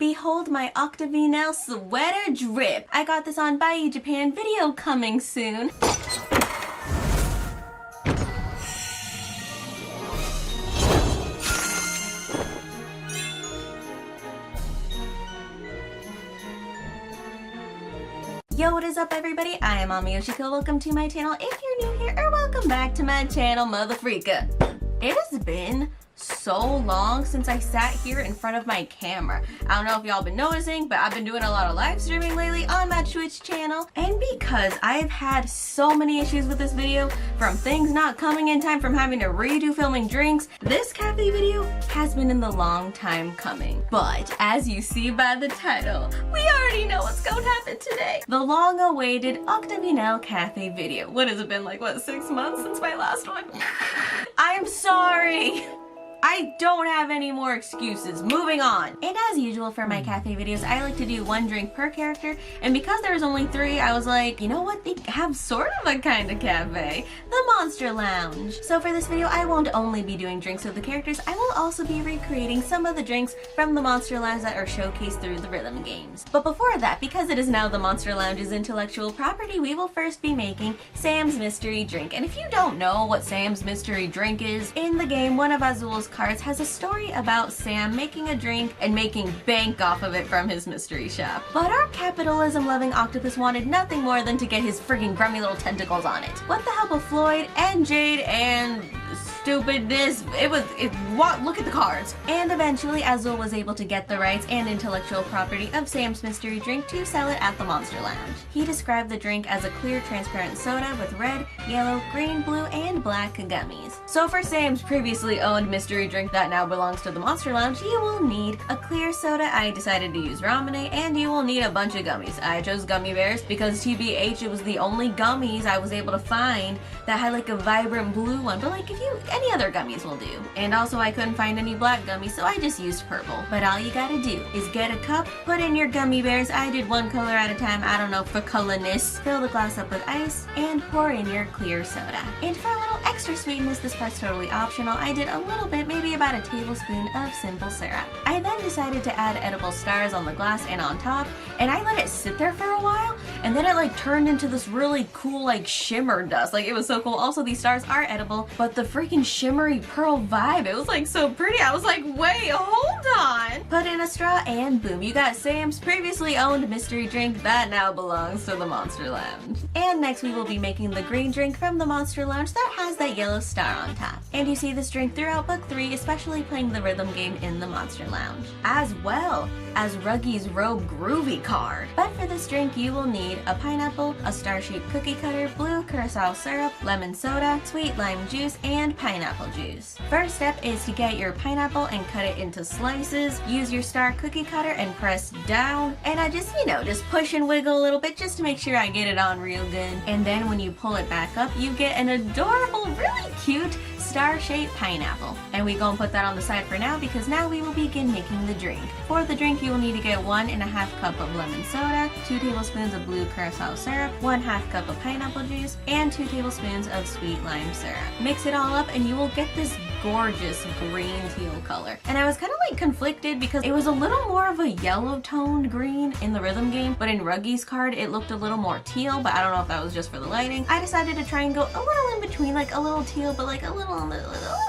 Behold my Octavinelle sweater drip. I got this on Bye Japan video coming soon. Yo, what is up everybody? I am AmiYoshiko. Welcome to my channel if you're new here, or welcome back to my channel, mother freaka. It has been so long since I sat here in front of my camera. I don't know if y'all been noticing, but I've been doing a lot of live streaming lately on my Twitch channel. And because I've had so many issues with this video, from things not coming in time, from having to redo filming drinks, this cafe video has been in the long time coming. But as you see by the title, we already know what's going to happen today. The long-awaited Octavinelle cafe video. What has it been, like, what, 6 months since my last one? I'm sorry. I don't have any more excuses. Moving on. And as usual for my cafe videos, I like to do one drink per character. And because there's only 3, I was like, you know what? They have sort of a kind of cafe. The Monster Lounge. So for this video, I won't only be doing drinks with the characters. I will also be recreating some of the drinks from the Monster Lounge that are showcased through the rhythm games. But before that, because it is now the Monster Lounge's intellectual property, we will first be making Sam's mystery drink. And if you don't know what Sam's mystery drink is, in the game, one of Azul's cards has a story about Sam making a drink and making bank off of it from his mystery shop. But our capitalism-loving octopus wanted nothing more than to get his friggin' grummy little tentacles on it. With the help of Floyd and Jade and stupidness, look at the cards. And eventually Azul was able to get the rights and intellectual property of Sam's mystery drink to sell it at the Monster Lounge. He described the drink as a clear, transparent soda with red, yellow, green, blue, and black gummies. So for Sam's previously owned mystery drink that now belongs to the Monster Lounge, you will need a clear soda. I decided to use Rosemary, and you will need a bunch of gummies. I chose gummy bears because TBH, it was the only gummies I was able to find that had like a vibrant blue one, but like any other gummies will do. And also I couldn't find any black gummies, so I just used purple. But all you gotta do is get a cup, put in your gummy bears. I did one color at a time, I don't know, for colorness. Fill the glass up with ice and pour in your clear soda. And for a little extra sweetness, this part's totally optional, I did a little bit, maybe about a tablespoon of simple syrup. I then decided to add edible stars on the glass and on top, and I let it sit there for a while, and then it like turned into this really cool like shimmer dust. Like, it was so cool. Also, these stars are edible, but the freaking shimmery pearl vibe, it was like so pretty. I was like, wait, hold on. Put in a straw and boom, you got Sam's previously owned mystery drink that now belongs to the Monster Lounge. And next we will be making the green drink from the Monster Lounge that has that yellow star on top. And you see this drink throughout book 3, especially playing the rhythm game in the Monster Lounge, as well as Ruggy's Robe Groovy card. But for this drink, you will need a pineapple, a star-shaped cookie cutter, blue curacao syrup, lemon soda, sweet lime juice, and pineapple juice. First step is to get your pineapple and cut it into slices. Use your star cookie cutter and press down. And I just, just push and wiggle a little bit just to make sure I get it on real good. And then when you pull it back up, you get an adorable, really cute star-shaped pineapple. And we gonna put that on the side for now because now we will begin making the drink. For the drink, you will need to get 1½ cup of lemon soda, 2 tablespoons of blue curacao syrup, 1/2 cup of pineapple juice, and 2 tablespoons of sweet lime syrup. Mix it all up and you will get this gorgeous green teal color. And I was kind of like conflicted because it was a little more of a yellow toned green in the rhythm game, but in Ruggy's card it looked a little more teal, but I don't know if that was just for the lighting. I decided to try and go a little in between, like a little teal, but like a little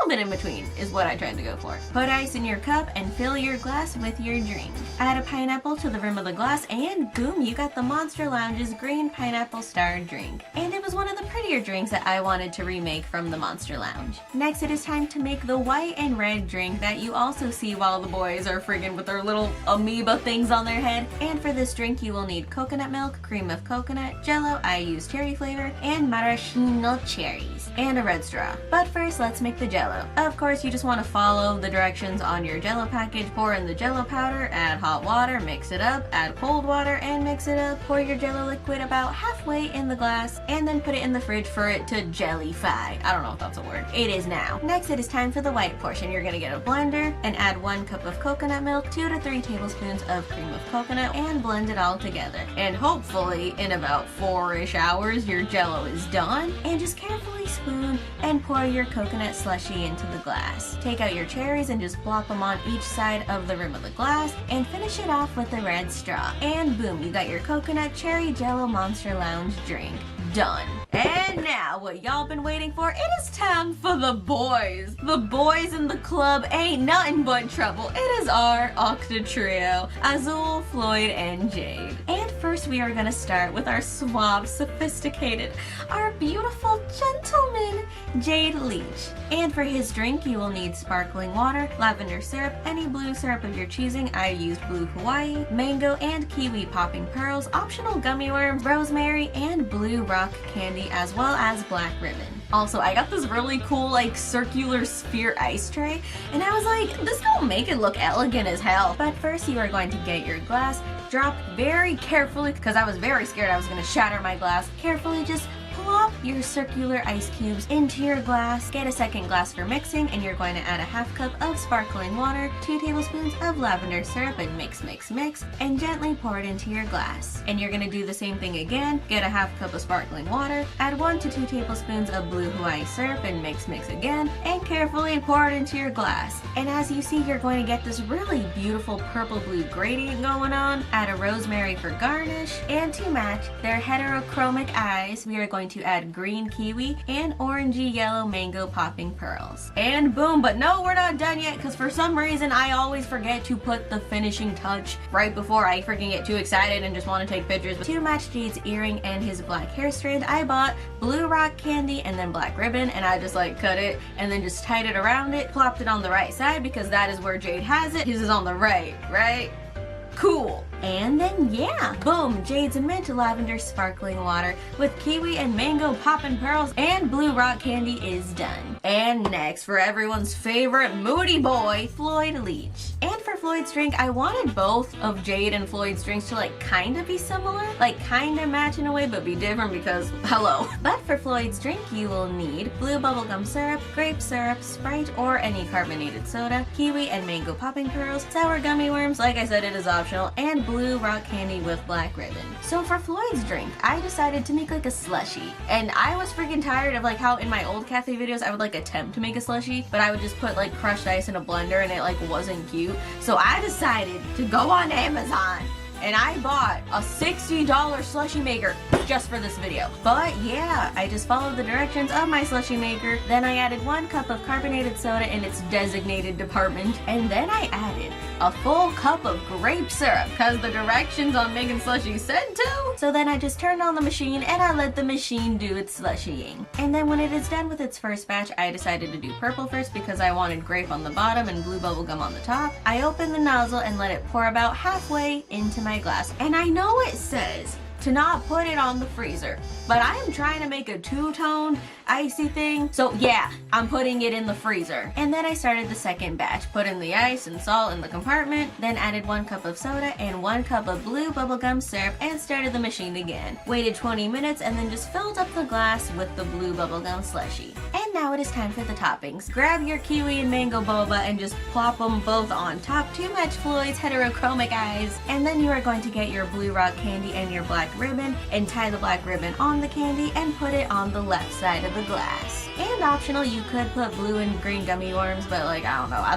bit in between is what I tried to go for. Put ice in your cup and fill your glass with your drink. Add a pineapple to the rim of the glass and boom, you got the Monster Lounge's green pineapple star drink. And it was one of the prettier drinks that I wanted to remake from the Monster Lounge. Next, it is time to make the white and red drink that you also see while the boys are friggin' with their little amoeba things on their head. And for this drink, you will need coconut milk, cream of coconut, Jello, I use cherry flavor, and maraschino cherries, and a red straw. But first, let's make the Jello. Of course, you just want to follow the directions on your Jello package. Pour in the Jello powder, add hot water, mix it up, add cold water, and mix it up. Pour your Jello liquid about halfway in the glass, and then put it in the fridge for it to jellify. I don't know if that's a word. It is now. Next, it is time for the white portion. You're gonna get a blender and add 1 cup of coconut milk, 2 to 3 tablespoons of cream of coconut, and blend it all together. And hopefully, in about 4-ish hours, your Jello is done. And just carefully spoon and pour your coconut slushy into the glass. Take out your cherries and just plop them on each side of the rim of the glass and finish it off with a red straw. And boom, you got your coconut cherry Jello Monster Lounge drink. Done. And now, what y'all been waiting for, it is time for the boys. The boys in the club ain't nothing but trouble. It is our Octa trio, Azul, Floyd, and Jade. And first we are gonna start with our suave, sophisticated, our beautiful gentleman, Jade Leech. And for his drink, you will need sparkling water, lavender syrup, any blue syrup of your choosing. I used blue Hawaii, mango, and kiwi popping pearls, optional gummy worms, rosemary, and blue rock candy, as well as black ribbon. Also, I got this really cool like circular sphere ice tray, and I was like, this gonna make it look elegant as hell. But first you are going to get your glass, drop very carefully, because I was very scared I was gonna shatter my glass. Carefully just plop your circular ice cubes into your glass. Get a second glass for mixing, and you're going to add a half cup of sparkling water, 2 tablespoons of lavender syrup, and mix, and gently pour it into your glass. And you're gonna do the same thing again. Get a half cup of sparkling water, add 1 to 2 tablespoons of blue Hawaii syrup, and mix again, and carefully pour it into your glass. And as you see, you're going to get this really beautiful purple-blue gradient going on. Add a rosemary for garnish, and to match their heterochromic eyes, we are going to add green kiwi and orangey yellow mango popping pearls. And boom, but no, we're not done yet, because for some reason I always forget to put the finishing touch right before I freaking get too excited and just want to take pictures. But to match Jade's earring and his black hair strand, I bought blue rock candy and then black ribbon, and I just like cut it and then just tied it around it, plopped it on the right side because that is where Jade has it. His is on the right? Cool. And then yeah, boom, Jade's mint lavender sparkling water with kiwi and mango poppin' pearls and blue rock candy is done. And next, for everyone's favorite moody boy, Floyd Leech. And for Floyd's drink, I wanted both of Jade and Floyd's drinks to like kind of be similar, like kind of match in a way, but be different because hello. But for Floyd's drink, you will need blue bubblegum syrup, grape syrup, Sprite, or any carbonated soda, kiwi and mango popping pearls, sour gummy worms, like I said, it is optional, and blue rock candy with black ribbon. So for Floyd's drink, I decided to make like a slushy. And I was freaking tired of like how in my old cafe videos I would like attempt to make a slushy, but I would just put like crushed ice in a blender and it like wasn't cute. So I decided to go on Amazon and I bought a $60 slushy maker just for this video. But yeah, I just followed the directions of my slushy maker. Then I added 1 cup of carbonated soda in its designated department. And then I added a full cup of grape syrup because the directions on making slushy said to. So then I just turned on the machine and I let the machine do its slushying. And then when it is done with its first batch, I decided to do purple first because I wanted grape on the bottom and blue bubblegum on the top. I opened the nozzle and let it pour about halfway into my glass. And I know it says to not put it on the freezer, but I am trying to make a two-toned icy thing, so yeah, I'm putting it in the freezer. And then I started the second batch, put in the ice and salt in the compartment, then added 1 cup of soda and 1 cup of blue bubblegum syrup and started the machine again. Waited 20 minutes and then just filled up the glass with the blue bubblegum slushy. And now it is time for the toppings. Grab your kiwi and mango boba and just plop them both on top to match Floyd's heterochromic eyes. And then you are going to get your blue rock candy and your black ribbon and tie the black ribbon on the candy and put it on the left side of the glass. And optional, you could put blue and green gummy worms, but like, I don't know, I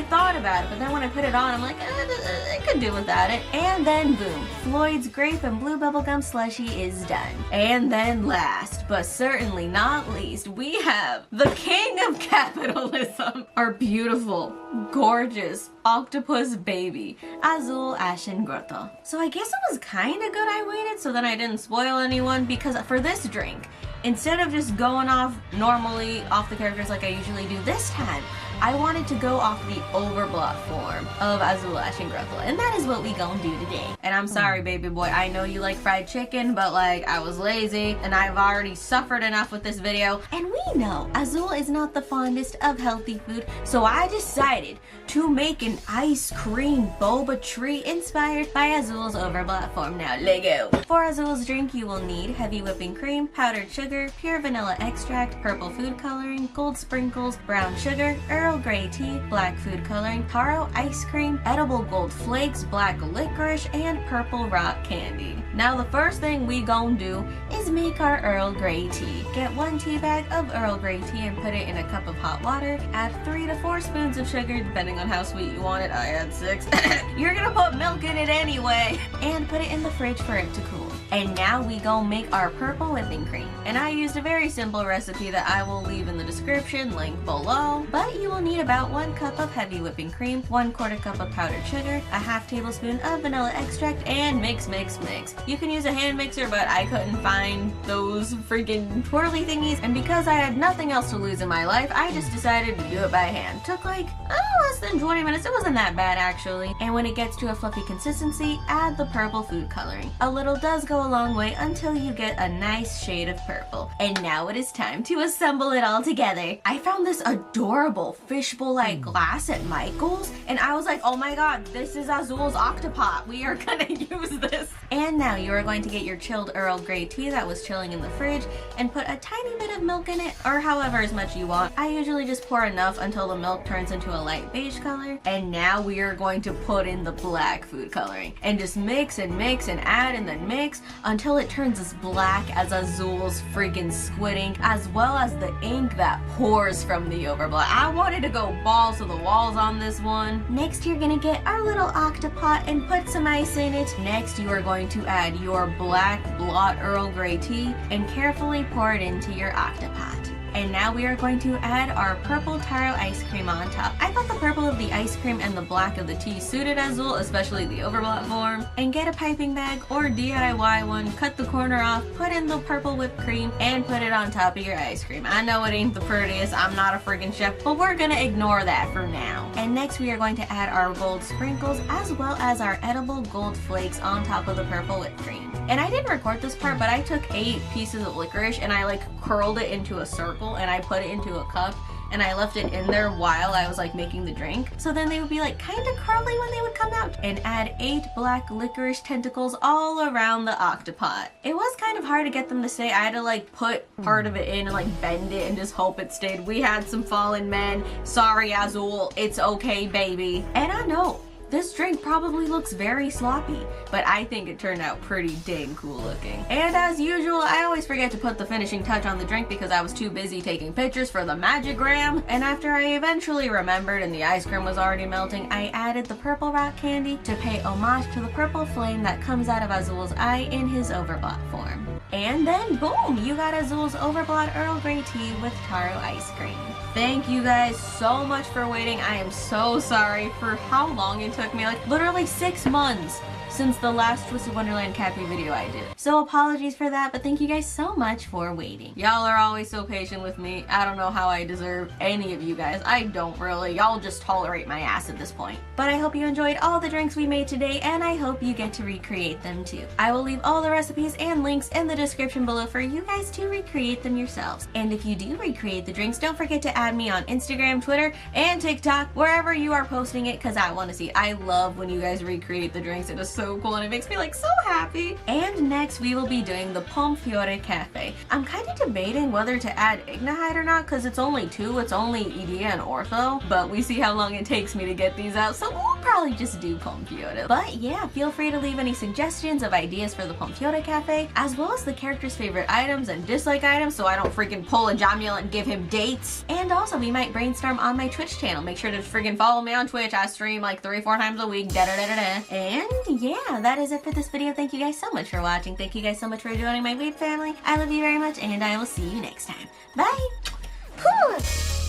thought about it, but then when I put it on, I'm like, I could do without it. And then boom, Floyd's grape and blue bubblegum slushy is done. And then last, but certainly not least, we have the king of capitalism, our beautiful, gorgeous octopus baby, Azul Ashen Grotto. So I guess it was kind of good I waited so that I didn't spoil anyone, because for this drink, instead of just going off normally off the characters like I usually do this time, I wanted to go off the overblot form of Azul Ashen Grotto, and that is what we gonna do today. And I'm sorry, baby boy, I know you like fried chicken, but like, I was lazy, and I've already suffered enough with this video. And we know Azul is not the fondest of healthy food, so I decided to make an ice cream boba treat inspired by Azul's overblot form. Now, let go. For Azul's drink, you will need heavy whipping cream, powdered sugar, pure vanilla extract, purple food coloring, gold sprinkles, brown sugar, Earl Earl Grey tea, black food coloring, taro ice cream, edible gold flakes, black licorice, and purple rock candy. Now the first thing we gon' do is make our Earl Grey tea. Get 1 tea bag of Earl Grey tea and put it in a cup of hot water. Add 3 to 4 spoons of sugar depending on how sweet you want it. I add 6. You're gonna put milk in it anyway. And put it in the fridge for it to cool. And now we gon' make our purple whipping cream. And I used a very simple recipe that I will leave in the description, link below. But you will need about 1 cup of heavy whipping cream, 1/4 cup of powdered sugar, a half tablespoon of vanilla extract, and mix, mix, mix. You can use a hand mixer, but I couldn't find those freaking twirly thingies. And because I had nothing else to lose in my life, I just decided to do it by hand. Took like, less than 20 minutes. It wasn't that bad actually. And when it gets to a fluffy consistency, add the purple food coloring. A little does go a long way until you get a nice shade of purple. And now it is time to assemble it all together. I found this adorable fishbowl-like glass at Michael's, and I was like, oh my god, this is Azul's Octopop. We are gonna use this. And now you are going to get your chilled Earl Grey tea that was chilling in the fridge and put a tiny bit of milk in it, or however as much you want. I usually just pour enough until the milk turns into a light beige color. And now we are going to put in the black food coloring and just mix and mix and add and then mix until it turns as black as Azul's freaking squid ink, as well as the ink that pours from the overblock. I wanted to go balls to the walls on this one. Next, you're gonna get our little Octopop and put some ice in it. Next, you are going to add your black blot Earl Grey tea and carefully pour it into your Octopop. And now we are going to add our purple taro ice cream on top. I thought the purple of the ice cream and the black of the tea suited Azul, especially the overblot form. And get a piping bag or DIY one, cut the corner off, put in the purple whipped cream, and put it on top of your ice cream. I know it ain't the prettiest, I'm not a freaking chef, but we're gonna ignore that for now. And next we are going to add our gold sprinkles as well as our edible gold flakes on top of the purple whipped cream. And I didn't record this part, but I took 8 pieces of licorice and I like curled it into a circle and I put it into a cup and I left it in there while I was like making the drink. So then they would be like kind of curly when they would come out. And add 8 black licorice tentacles all around the Octopop. It was kind of hard to get them to stay. I had to like put part of it in and like bend it and just hope it stayed. We had some fallen men. Sorry Azul, it's okay baby. And I know this drink probably looks very sloppy, but I think it turned out pretty dang cool looking. And as usual, I always forget to put the finishing touch on the drink because I was too busy taking pictures for the Magigram. And after I eventually remembered and the ice cream was already melting, I added the purple rock candy to pay homage to the purple flame that comes out of Azul's eye in his overblot form. And then boom, you got Azul's overblot Earl Grey tea with taro ice cream. Thank you guys so much for waiting. I am so sorry for how long it took me, like literally 6 months since the last Twisted Wonderland Cappy video I did. So apologies for that, but thank you guys so much for waiting. Y'all are always so patient with me. I don't know how I deserve any of you guys. I don't really. Y'all just tolerate my ass at this point. But I hope you enjoyed all the drinks we made today, and I hope you get to recreate them too. I will leave all the recipes and links in the description below for you guys to recreate them yourselves. And if you do recreate the drinks, don't forget to add me on Instagram, Twitter, and TikTok, wherever you are posting it, because I want to see. I love when you guys recreate the drinks. It is so cool and it makes me like so happy. And next we will be doing the Pomfiore Cafe. I'm kind of debating whether to add Ignahide or not because it's only 2. It's only Edea and Ortho, but we see how long it takes me to get these out, so we'll probably just do Pomfiore. But yeah, feel free to leave any suggestions of ideas for the Pomfiore Cafe, as well as the character's favorite items and dislike items so I don't freaking pull a Jamil and give him dates. And also we might brainstorm on my Twitch channel. Make sure to freaking follow me on Twitch. I stream like 3-4 times a week. And yeah, that is it for this video. Thank you guys so much for watching. Thank you guys so much for joining my weeb family. I love you very much, and I will see you next time. Bye! Whew.